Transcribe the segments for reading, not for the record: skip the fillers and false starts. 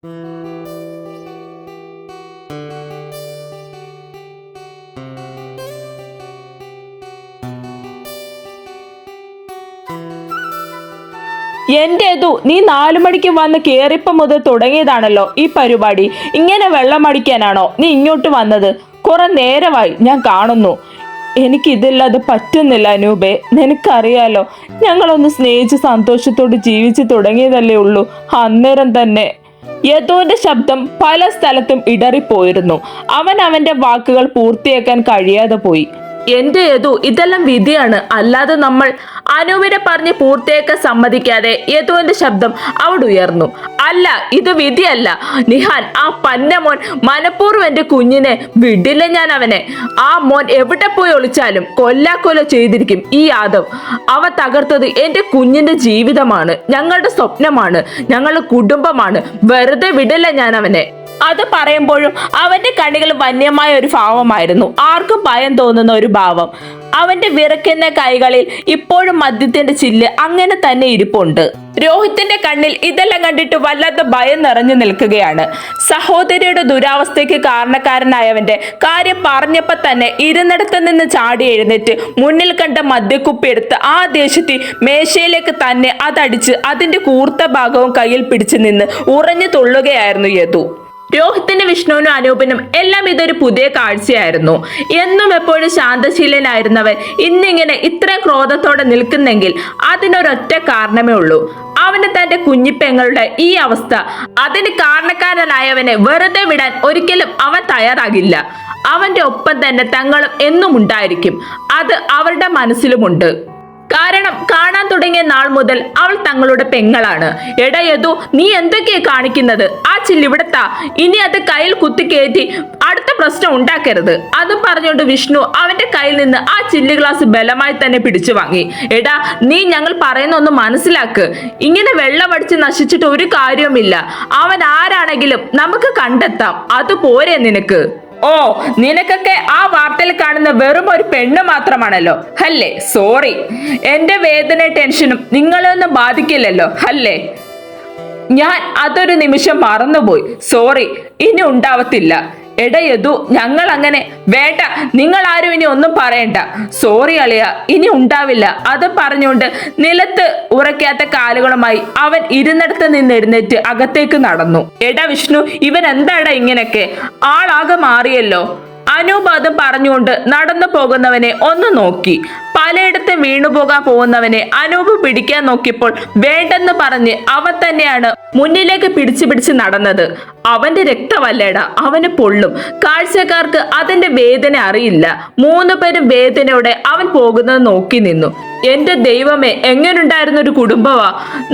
എന്റേതു നീ 4 മണിക്ക് വന്ന് കേറിപ്പം മുതൽ തുടങ്ങിയതാണല്ലോ ഈ പരിപാടി. ഇങ്ങനെ വെള്ളം അടിക്കാനാണോ നീ ഇങ്ങോട്ട് വന്നത്? കുറെ നേരമായി ഞാൻ കാണുന്നു. എനിക്കിതില്ലാതെ പറ്റുന്നില്ല അനൂപേ. നിനക്കറിയാലോ, ഞങ്ങളൊന്ന് സ്നേഹിച്ച് സന്തോഷത്തോട് ജീവിച്ചു തുടങ്ങിയതല്ലേ ഉള്ളൂ. അന്നേരം തന്നെ യദുവിന്റെ ശബ്ദം പല സ്ഥലത്തും ഇടറിപ്പോയിരുന്നു. അവന്റെ വാക്കുകൾ പൂർത്തിയാക്കാൻ കഴിയാതെ പോയി. എന്റെ യദു, ഇതെല്ലാം വിധിയാണ്, അല്ലാതെ നമ്മൾ അനൂപിനെ പറഞ്ഞ് പൂർത്തിയാക്കാൻ സമ്മതിക്കാതെ യദുവിന്റെ ശബ്ദം അവിടെ ഉയർന്നു. അല്ല, ഇത് വിധിയല്ല നിഹാൻ. ആ പന്ന മോൻ മനഃപൂർവ്വം എന്റെ കുഞ്ഞിനെ വിടില്ല ഞാൻ അവനെ. ആ മോൻ എവിടെ പോയി ഒളിച്ചാലും കൊല്ലാക്കൊല ചെയ്തിരിക്കും ഈ യാദവ്. അവ തകർത്തത് എന്റെ കുഞ്ഞിന്റെ ജീവിതമാണ്, ഞങ്ങളുടെ സ്വപ്നമാണ്, ഞങ്ങളുടെ കുടുംബമാണ്. വെറുതെ വിടില്ല ഞാൻ അവനെ. അത് പറയുമ്പോഴും അവന്റെ കണ്ണുകൾ വന്യമായ ഒരു ഭാവമായിരുന്നു, ആർക്കും ഭയം തോന്നുന്ന ഒരു ഭാവം. അവന്റെ വിറയ്ക്കുന്ന കൈകളിൽ ഇപ്പോഴും മദ്യത്തിന്റെ ചില്ല് അങ്ങനെ തന്നെ ഇരിപ്പുണ്ട്. രോഹിത്തിന്റെ കണ്ണിൽ ഇതെല്ലാം കണ്ടിട്ട് വല്ലാത്ത ഭയം നിറഞ്ഞു നിൽക്കുകയാണ്. സഹോദരിയുടെ ദുരാവസ്ഥയ്ക്ക് കാരണക്കാരനായവന്റെ കാര്യം പറഞ്ഞപ്പോ തന്നെ ഇരുന്നിടത്ത് നിന്ന് ചാടി എഴുന്നേറ്റ് മുന്നിൽ കണ്ട മദ്യക്കുപ്പി എടുത്ത് ആ ദേഷ്യത്തിൽ മേശയിലേക്ക് തന്നെ അതടിച്ച് അതിന്റെ കൂർത്ത ഭാഗവും കയ്യിൽ പിടിച്ചു നിന്ന് ഉറഞ്ഞു തുള്ളുകയായിരുന്നു യദു. രോഹിത്തിന്, വിഷ്ണുവിനും അനൂപിനും എല്ലാം ഇതൊരു പുതിയ കാഴ്ചയായിരുന്നു. എന്നും എപ്പോഴും ശാന്തശീലനായിരുന്നവൻ ഇന്നിങ്ങനെ ഇത്ര ക്രോധത്തോടെ നിൽക്കുന്നെങ്കിൽ അതിനൊരൊറ്റ കാരണമേ ഉള്ളൂ. അവന് തന്റെ കുഞ്ഞിപ്പെങ്ങളുടെ ഈ അവസ്ഥ, അതിന് കാരണക്കാരനായവനെ വെറുതെ വിടാൻ ഒരിക്കലും അവൻ തയ്യാറാകില്ല. അവന്റെ ഒപ്പം തന്നെ തങ്ങളും എന്നും ഉണ്ടായിരിക്കും. അത് അവരുടെ മനസ്സിലുമുണ്ട്. കാരണം കാണാൻ തുടങ്ങിയ നാൾ മുതൽ അവൾ തങ്ങളുടെ പെങ്ങളാണ്. എടാ യദു, നീ എന്തൊക്കെയാ കാണിക്കുന്നത്? ആ ചില്ലിവിടത്താ, ഇനി അത് കയ്യിൽ കുത്തിക്കയറ്റി അടുത്ത പ്രശ്നം ഉണ്ടാക്കരുത്. അതും പറഞ്ഞുകൊണ്ട് വിഷ്ണു അവന്റെ കയ്യിൽ നിന്ന് ആ ചില്ലി ഗ്ലാസ് ബലമായി തന്നെ പിടിച്ചു വാങ്ങി. എടാ, നീ ഞങ്ങൾ പറയുന്ന ഒന്ന് മനസ്സിലാക്ക്. ഇങ്ങനെ വെള്ളമടിച്ച് നശിച്ചിട്ട് ഒരു കാര്യവുമില്ല. അവൻ ആരാണെങ്കിലും നമുക്ക് കണ്ടെത്താം. അത് പോരെ നിനക്ക്? ഓ, നിനക്കൊക്കെ ആ വാർത്തയിൽ കാണുന്ന വെറും ഒരു പെണ്ണ് മാത്രമാണല്ലോ അല്ലേ? സോറി, എന്റെ വേദന ടെൻഷനും നിങ്ങളെയൊന്നും ബാധിക്കില്ലല്ലോ അല്ലേ? ഞാൻ അതൊരു നിമിഷം മറന്നുപോയി. സോറി, ഇനി ഉണ്ടാവത്തില്ല. എടാ യദു, ഞങ്ങൾ അങ്ങനെ വേണ്ട, നിങ്ങൾ ആരും ഇനി ഒന്നും പറയണ്ട. സോറി അളിയ, ഇനി ഉണ്ടാവില്ല. അത് പറഞ്ഞുകൊണ്ട് നിലത്ത് ഉറക്കാത്ത കാലുകളുമായി അവൻ ഇരുന്നിടത്ത് നിന്ന് എഴുന്നേറ്റ് അകത്തേക്ക് നടന്നു. എടാ വിഷ്ണു, ഇവൻ എന്താടാ ഇങ്ങനെയൊക്കെ? ആളാകെ മാറിയല്ലോ. അനൂപ് അത് പറഞ്ഞുകൊണ്ട് നടന്നു പോകുന്നവനെ ഒന്ന് നോക്കി. പലയിടത്തും വീണുപോകാൻ പോകുന്നവനെ അനൂപ് പിടിക്കാൻ നോക്കിയപ്പോൾ വേണ്ടെന്ന് പറഞ്ഞ് അവൻ തന്നെയാണ് മുന്നിലേക്ക് പിടിച്ച് നടന്നത്. അവന്റെ രക്തമല്ലേടാ, അവന് പൊള്ളും. കാഴ്ചക്കാർക്ക് അതിന്റെ വേദന അറിയില്ല. 3 പേരും വേദനയോടെ അവൻ പോകുന്നത് നോക്കി നിന്നു. എന്റെ ദൈവമേ, എങ്ങനെയുണ്ടായിരുന്ന ഒരു കുടുംബവാ.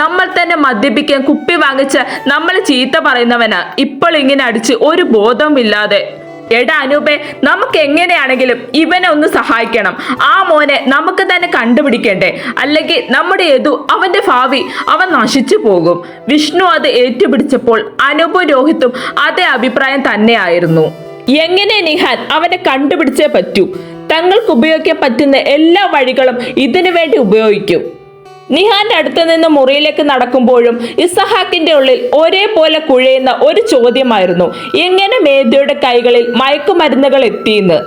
നമ്മൾ തന്നെ മദ്യപിക്കാൻ കുപ്പി വാങ്ങിച്ച നമ്മളെ ചീത്ത പറയുന്നവനാ ഇപ്പോൾ ഇങ്ങനെ അടിച്ച് ഒരു ബോധവുമില്ലാതെ. എടാ അനൂപേ, നമുക്ക് എങ്ങനെയാണെങ്കിലും ഇവനെ ഒന്ന് സഹായിക്കണം. ആ മോനെ നമുക്ക് തന്നെ കണ്ടുപിടിക്കണ്ടേ? അല്ലെങ്കിൽ നമ്മുടെ യദു, അവന്റെ ഭാവി അവൻ നശിച്ചു പോകും. വിഷ്ണു അത് ഏറ്റുപിടിച്ചപ്പോൾ അനൂപും രോഹിത്തും അതേ അഭിപ്രായം തന്നെയായിരുന്നു. എങ്ങനെ നിഹാൻ അവനെ കണ്ടുപിടിച്ചേ പറ്റൂ. തങ്ങൾക്ക് ഉപയോഗിക്കാൻ പറ്റുന്ന എല്ലാ വഴികളും ഇതിനു വേണ്ടി ഉപയോഗിക്കും. നിഹാന്റെ അടുത്ത് നിന്ന് മുറിയിലേക്ക് നടക്കുമ്പോഴും ഇസഹാക്കിന്റെ ഉള്ളിൽ ഒരേപോലെ കുഴയുന്ന ഒരു ചോദ്യമായിരുന്നു, എങ്ങനെ മേധയുടെ കൈകളിൽ മയക്കുമരുന്നുകൾ എത്തിയെന്ന്.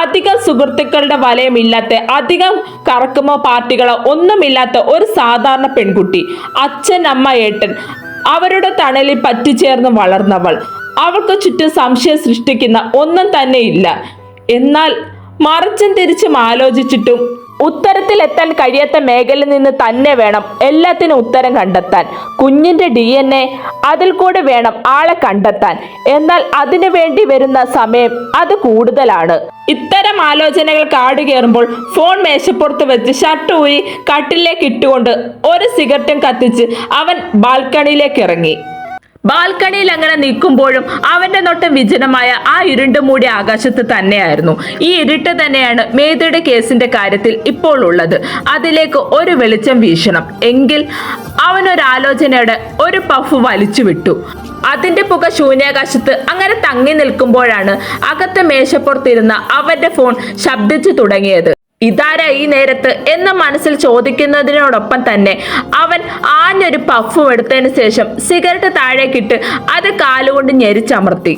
അധികം സുഹൃത്തുക്കളുടെ വലയമില്ലാത്ത, അധികം കറക്കുമോ പാർട്ടികളോ ഒന്നുമില്ലാത്ത ഒരു സാധാരണ പെൺകുട്ടി. അച്ഛൻ, അമ്മ, ഏട്ടൻ അവരുടെ തണലിൽ പറ്റിച്ചേർന്ന് വളർന്നവൾ. അവൾക്ക് ചുറ്റും സംശയം സൃഷ്ടിക്കുന്ന ഒന്നും തന്നെ ഇല്ല. എന്നാൽ മറിച്ചും തിരിച്ചും ആലോചിച്ചിട്ടും ഉത്തരത്തിലെത്താൻ കഴിയാത്ത മേഖലയിൽ നിന്ന് തന്നെ വേണം എല്ലാത്തിനും ഉത്തരം കണ്ടെത്താൻ. കുഞ്ഞിന്റെ DNA, അതിൽ കൂടെ വേണം ആളെ കണ്ടെത്താൻ. എന്നാൽ അതിനു വേണ്ടി വരുന്ന സമയം അത് കൂടുതലാണ്. ഇത്തരം ആലോചനകൾ കാട് കയറുമ്പോൾ ഫോൺ മേശപ്പുറത്ത് വെച്ച് ഷർട്ട് ഊരി കട്ടിലേക്ക് ഇട്ടുകൊണ്ട് ഒരു സിഗരറ്റും കത്തിച്ച് അവൻ ബാൽക്കണിയിലേക്ക് ഇറങ്ങി. ബാൽക്കണിയിൽ അങ്ങനെ നിൽക്കുമ്പോഴും അവന്റെ നോട്ടം വിജനമായ ആ ഇരുണ്ട് മൂടിയ ആകാശത്ത് തന്നെയായിരുന്നു. ഈ ഇരുട്ട് തന്നെയാണ് മേധയുടെ കേസിന്റെ കാര്യത്തിൽ ഇപ്പോൾ ഉള്ളത്. അതിലേക്ക് ഒരു വെളിച്ചം വീശണം എങ്കിൽ അവനൊരാലോചനയുടെ ഒരു പഫ് വലിച്ചു വിട്ടു. അതിന്റെ പുക ശൂന്യാകാശത്ത് അങ്ങനെ തങ്ങി നിൽക്കുമ്പോഴാണ് അകത്ത് മേശപ്പുറത്തിരുന്ന അവന്റെ ഫോൺ ശബ്ദിച്ചു തുടങ്ങിയത്. ഇതാരാ ഈ നേരത്ത് എന്ന് മനസ്സിൽ ചോദിക്കുന്നതിനോടൊപ്പം തന്നെ അവൻ ആഞ്ഞൊരു പഫും എടുത്തതിന് ശേഷം സിഗരറ്റ് താഴേക്കിട്ട് അത് കാലുകൊണ്ട് ഞെരിച്ചമർത്തി.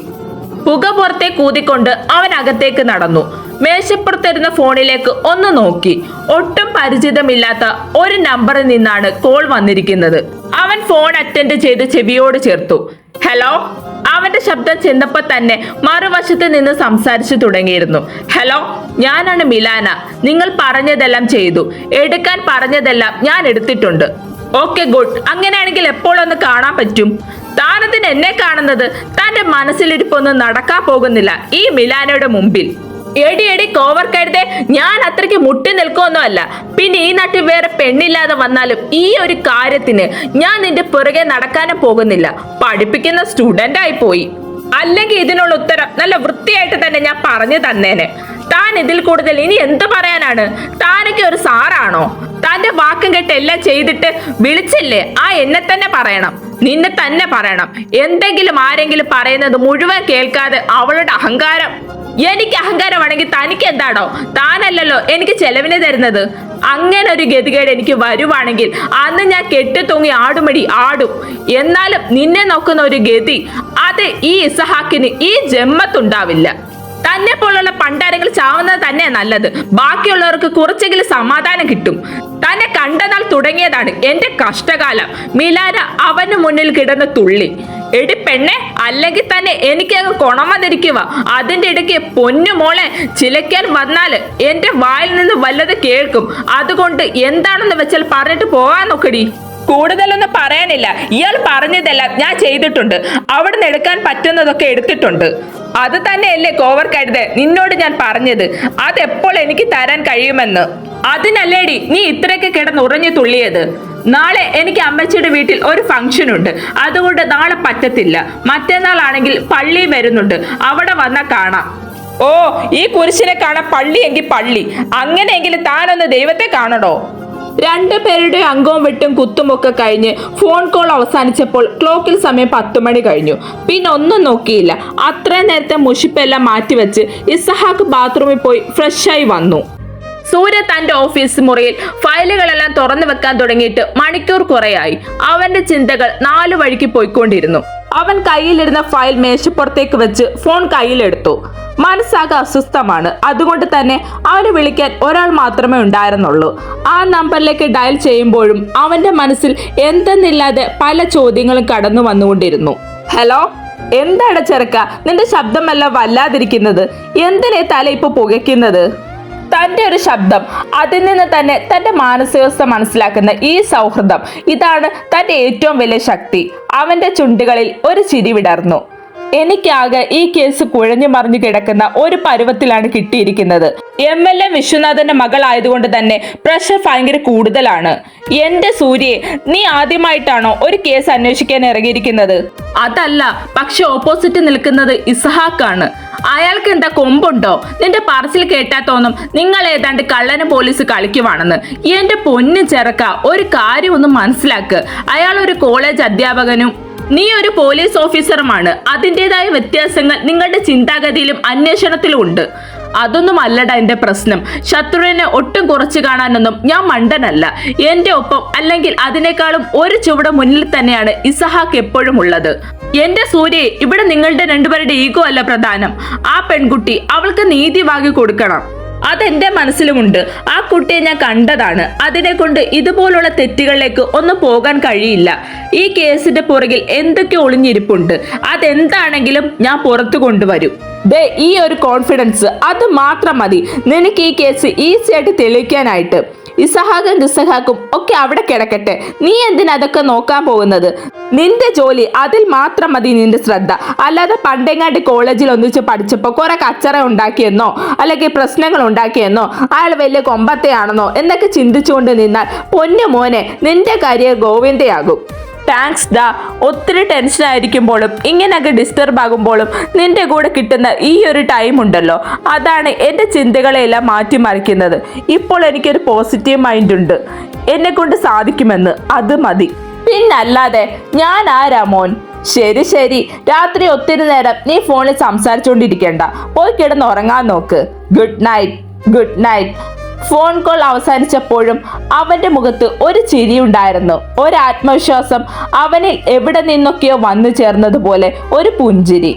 പുക പുറത്തെ കൂതിക്കൊണ്ട് അവൻ അകത്തേക്ക് നടന്നു. മേശപ്പുറത്തിരുന്ന ഫോണിലേക്ക് ഒന്ന് നോക്കി. ഒട്ടും പരിചിതമില്ലാത്ത ഒരു നമ്പറിൽ നിന്നാണ് കോൾ വന്നിരിക്കുന്നത്. അവൻ ഫോൺ അറ്റൻഡ് ചെയ്ത് ചെവിയോട് ചേർത്തു. ഹലോ. അവന്റെ ശബ്ദം ചെന്നപ്പോ തന്നെ മറുവശത്ത് നിന്ന് സംസാരിച്ചു തുടങ്ങിയിരുന്നു. ഹലോ, ഞാനാണ് മിലാന. നിങ്ങൾ പറഞ്ഞതെല്ലാം ചെയ്തു. എടുക്കാൻ പറഞ്ഞതെല്ലാം ഞാൻ എടുത്തിട്ടുണ്ട്. Okay, good. അങ്ങനെയാണെങ്കിൽ എപ്പോഴൊന്ന് കാണാൻ പറ്റും? താനത്തിന് എന്നെ കാണുന്നത് തന്റെ മനസ്സിലിരിപ്പൊന്നും നടക്കാൻ പോകുന്നില്ല ഈ മിലാനയുടെ മുമ്പിൽ. എടി കോവർ കരുതേ, ഞാൻ അത്രയ്ക്ക് മുട്ടി നിൽക്കൊന്നുമല്ല. പിന്നെ ഈ നാട്ടിൽ വേറെ പെണ്ണില്ലാതെ വന്നാലും ഈ ഒരു കാര്യത്തിന് ഞാൻ നിന്റെ പുറകെ നടക്കാനും പോകുന്നില്ല. പഠിപ്പിക്കുന്ന സ്റ്റുഡന്റ് ആയി പോയി. അല്ലെങ്കിൽ ഇതിനുള്ള ഉത്തരം നല്ല വൃത്തിയായിട്ട് തന്നെ ഞാൻ പറഞ്ഞു തന്നേനെ. താൻ ഇതിൽ കൂടുതൽ ഇനി എന്ത് പറയാനാണ്? താനൊക്കെ ഒരു സാറാണോ? തന്റെ വാക്കും കേട്ട് എല്ലാം ചെയ്തിട്ട് വിളിച്ചില്ലേ? എന്നെ തന്നെ പറയണം, നിന്നെ തന്നെ പറയണം. എന്തെങ്കിലും ആരെങ്കിലും പറയുന്നത് മുഴുവൻ കേൾക്കാതെ അവളുടെ അഹങ്കാരം. എനിക്ക് അഹങ്കാരമാണെങ്കിൽ തനിക്ക് എന്താണോ? താനല്ലല്ലോ എനിക്ക് ചെലവിന് തരുന്നത്. അങ്ങനെ ഒരു ഗതികേട് എനിക്ക് വരുവാണെങ്കിൽ അന്ന് ഞാൻ കെട്ടിത്തൂങ്ങി ആടും. എന്നാലും നിന്നെ നോക്കുന്ന ഒരു ഗതി അത് ഈ ഇസഹാക്കിന് ഈ ജന്മത്തുണ്ടാവില്ല. തന്നെ പോലുള്ള പണ്ടാരങ്ങൾ ചാവുന്നത് തന്നെ നല്ലത്. ബാക്കിയുള്ളവർക്ക് കുറച്ചെങ്കിലും സമാധാനം കിട്ടും. തന്നെ കണ്ട നാൾ തുടങ്ങിയതാണ് എന്റെ കഷ്ടകാലം. മിലാന അവന് മുന്നിൽ കിടന്ന് തുള്ളി. എടി പെണ്ണെ, അല്ലെങ്കിൽ തന്നെ എനിക്ക് അങ്ങ് കൊണം വന്നിരിക്കുക. അതിന്റെ ഇടയ്ക്ക് പൊന്നു മോളെ ചിലയ്ക്കാൻ വന്നാല് എന്റെ വായിൽ നിന്ന് വല്ലത് കേൾക്കും. അതുകൊണ്ട് എന്താണെന്ന് വെച്ചാൽ പറഞ്ഞിട്ട് പോകാൻ നോക്കടി. കൂടുതലൊന്നും പറയാനില്ല. ഇയാൾ പറഞ്ഞതെല്ലാം ഞാൻ ചെയ്തിട്ടുണ്ട്. അവിടുന്ന് എടുക്കാൻ പറ്റുന്നതൊക്കെ എടുത്തിട്ടുണ്ട്. അത് തന്നെയല്ലേ കോവർ കരുത് നിന്നോട് ഞാൻ പറഞ്ഞത്, അതെപ്പോൾ എനിക്ക് തരാൻ കഴിയുമെന്ന്. അതിനല്ലേടി നീ ഇത്രയൊക്കെ കിടന്നുറഞ്ഞു തുള്ളിയത്. നാളെ എനിക്ക് അമ്മച്ചിയുടെ വീട്ടിൽ ഒരു ഫംഗ്ഷൻ ഉണ്ട്. അതുകൊണ്ട് നാളെ പറ്റത്തില്ല. മറ്റന്നാളാണെങ്കിൽ പള്ളി വരുന്നുണ്ട്. അവിടെ വന്നാൽ കാണാം. ഓ, ഈ കുരിശിനെ കാണാൻ പള്ളി എങ്കിൽ പള്ളി. അങ്ങനെയെങ്കിലും താനൊന്ന് ദൈവത്തെ കാണണോ? രണ്ടുപേരുടെ അംഗവും വെട്ടും കുത്തുമൊക്കെ കഴിഞ്ഞ് ഫോൺ കോൾ അവസാനിച്ചപ്പോൾ ക്ലോക്കിൽ സമയം 10 മണി കഴിഞ്ഞു. പിന്നെ ഒന്നും നോക്കിയില്ല. അത്രയും നേരത്തെ മുഷിപ്പെല്ലാം മാറ്റിവെച്ച് ഇസഹാക്ക് ബാത്റൂമിൽ പോയി ഫ്രഷായി വന്നു. സൂര്യ തന്റെ ഓഫീസ് മുറിയിൽ ഫയലുകളെല്ലാം തുറന്നു വെക്കാൻ തുടങ്ങിയിട്ട് മണിക്കൂർ കുറയായി. അവന്റെ ചിന്തകൾ 4 വഴിക്ക് പോയിക്കൊണ്ടിരുന്നു. അവൻ കയ്യിലിരുന്ന ഫയൽ മേശപ്പുറത്തേക്ക് വെച്ച് ഫോൺ കയ്യിലെടുത്തു. മനസ്സാകെ അസ്വസ്ഥമാണ്. അതുകൊണ്ട് തന്നെ അവനെ വിളിക്കാൻ ഒരാൾ മാത്രമേ ഉണ്ടായിരുന്നുള്ളൂ. ആ നമ്പറിലേക്ക് ഡയൽ ചെയ്യുമ്പോഴും അവന്റെ മനസ്സിൽ എന്തെന്നില്ലാതെ പല ചോദ്യങ്ങളും കടന്നു വന്നുകൊണ്ടിരുന്നു. ഹലോ, എന്താണ് ചെറുക്ക, നിന്റെ ശബ്ദമല്ല വല്ലാതിരിക്കുന്നത്? എന്തിനെ തല ഇപ്പൊ പുകയ്ക്കുന്നത്? തന്റെ ഒരു ശബ്ദം, അതിൽ നിന്ന് തന്നെ തന്റെ മാനസികാവസ്ഥ മനസ്സിലാക്കുന്ന ഈ സൗഹൃദം, ഇതാണ് തന്റെ ഏറ്റവും വലിയ ശക്തി. അവന്റെ ചുണ്ടുകളിൽ ഒരു ചിരി വിടർന്നു. എനിക്കാകെ ഈ കേസ് കുഴഞ്ഞു മറിഞ്ഞു കിടക്കുന്ന ഒരു പരുവത്തിലാണ് കിട്ടിയിരിക്കുന്നത്. MLA വിശ്വനാഥന്റെ മകളായതുകൊണ്ട് തന്നെ പ്രഷർ ഭയങ്കര കൂടുതലാണ്. എന്റെ സൂര്യയെ, നീ ആദ്യമായിട്ടാണോ ഒരു കേസ് അന്വേഷിക്കാൻ ഇറങ്ങിയിരിക്കുന്നത്? അതല്ല, പക്ഷെ ഓപ്പോസിറ്റ് നിൽക്കുന്നത് ഇസഹാക്കാണ്. അയാൾക്ക് എന്താ കൊമ്പുണ്ടോ? നിന്റെ പറച്ചിൽ കേട്ടാ തോന്നും നിങ്ങൾ ഏതാണ്ട് കള്ളനും പോലീസ് കളിക്കുവാണെന്ന്. എന്റെ പൊന്നു ചെറുക്ക, ഒരു കാര്യം ഒന്ന് മനസ്സിലാക്ക്. അയാൾ ഒരു കോളേജ് അധ്യാപകനും നീ ഒരു പോലീസ് ഓഫീസറുമാണ്. അതിൻ്റെതായ വ്യത്യാസങ്ങൾ നിങ്ങളുടെ ചിന്താഗതിയിലും അന്വേഷണത്തിലും ഉണ്ട്. അതൊന്നും അല്ലടാ എന്റെ പ്രശ്നം. ശത്രുവിനെ ഒട്ടും കുറച്ച് കാണാനൊന്നും ഞാൻ മണ്ടനല്ല. എന്റെ ഒപ്പം അല്ലെങ്കിൽ അതിനേക്കാളും ഒരു ചുവട് മുന്നിൽ തന്നെയാണ് ഇസഹാക്ക് എപ്പോഴും ഉള്ളത്. എന്റെ സൂര്യ, ഇവിടെ നിങ്ങളുടെ രണ്ടുപേരുടെ ഈഗോ അല്ല പ്രധാനം. ആ പെൺകുട്ടി, അവൾക്ക് നീതി വാങ്ങി കൊടുക്കണം. അതെന്റെ മനസ്സിലുമുണ്ട്. ആ കുട്ടിയെ ഞാൻ കണ്ടതാണ്. അതിനെ കൊണ്ട് ഇതുപോലുള്ള തെറ്റുകളിലേക്ക് ഒന്നും പോകാൻ കഴിയില്ല. ഈ കേസിന്റെ പുറകിൽ എന്തൊക്കെ ഒളിഞ്ഞിരിപ്പുണ്ട്. അതെന്താണെങ്കിലും ഞാൻ പുറത്തു കൊണ്ടുവരും. ഈ ഒരു കോൺഫിഡൻസ്, അത് മാത്രം മതി നിനക്ക് ഈ കേസ് ഈസി ആയിട്ട് തെളിയിക്കാനായിട്ട്. ഇസഹാക്കും ഒക്കെ അവിടെ കിടക്കട്ടെ. നീ എന്തിനാ അതൊക്കെ നോക്കാൻ പോകുന്നത്? നിന്റെ ജോലി, അതിൽ മാത്രം മതി നിന്റെ ശ്രദ്ധ. അല്ലാതെ പണ്ടെങ്ങാണ്ട് കോളേജിൽ ഒന്നിച്ച് പഠിച്ചപ്പോ കുറെ കച്ചറ ഉണ്ടാക്കിയെന്നോ അല്ലെങ്കിൽ പ്രശ്നങ്ങൾ ഉണ്ടാക്കിയെന്നോ അയാൾ വലിയ കൊമ്പത്തെയാണെന്നോ എന്നൊക്കെ ചിന്തിച്ചുകൊണ്ട് നിന്നാൽ പൊന്നു മോനെ, നിന്റെ കരിയർ ഗോവിന്ദയാകും. താങ്ക്സ് ഡാ. ഒത്തിരി ടെൻഷൻ ആയിരിക്കുമ്പോഴും ഇങ്ങനെയൊക്കെ ഡിസ്റ്റർബ് ആകുമ്പോഴും നിന്റെ കൂടെ കിട്ടുന്ന ഈ ഒരു ടൈം ഉണ്ടല്ലോ, അതാണ് എൻ്റെ ചിന്തകളെല്ലാം മാറ്റിമറിക്കുന്നത്. ഇപ്പോൾ എനിക്കൊരു പോസിറ്റീവ് മൈൻഡ് ഉണ്ട്. എന്നെ കൊണ്ട് സാധിക്കുമെന്ന്, അത് മതി. പിന്നല്ലാതെ ഞാൻ ആരാ മോൻ? ശരി, രാത്രി ഒത്തിരി നേരം നീ ഫോണിൽ സംസാരിച്ചുകൊണ്ടിരിക്കേണ്ട. പോയി കിടന്ന് ഉറങ്ങാൻ നോക്ക്. Good night. ഫോൺ കോൾ അവസാനിച്ചപ്പോഴും അവന്റെ മുഖത്ത് ഒരു ചിരിയുണ്ടായിരുന്നു, ഒരു ആത്മവിശ്വാസം അവനിൽ എവിടെ നിന്നൊക്കെയോ വന്നു ചേർന്നതുപോലെ ഒരു പുഞ്ചിരി.